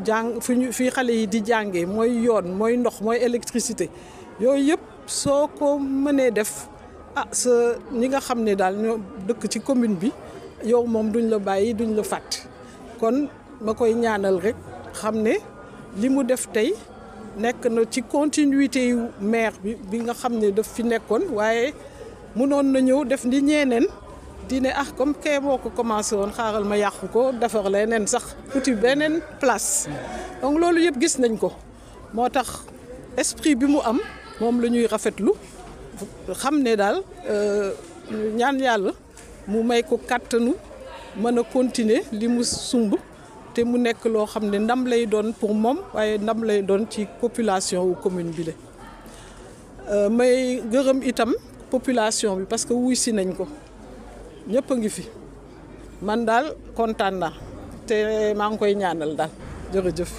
jàng fi xale yi di jàngee mooy yoon mooy ndox mooy électricité yooyu yëpp soo ko mënee def sa ñi nga xam ne daal ñoo dëkk ci commune bi yow moom duñ la bàyyi duñ la fàtt kon ma koy ñaanal rek xam ne li mu def tey nekk na ci continuité yu maire bi nga xam ne daf fi nekkoon waaye mënoon na ñëw def ni ñeneen di ne comme kee moo ko commencé woon xaaral ma yàqu ko defar leneen sax uti beneen place donc loolu yëpp gis nañ ko moo tax esprit bi mu am moom la ñuy rafetlu xam ne daal ñaan yàlla mu may ko kàttanu mën a continuer li mu sumb te mu nekk loo xam ne ndam lay doon pour moom waaye ndam lay doon ci population wu commune bi la may gërëm itam population bi parce que wuy si nañ ko ñëpp a ngi fi man daal kontaan naa te maa ngi koy ñaanal daal jërëjëf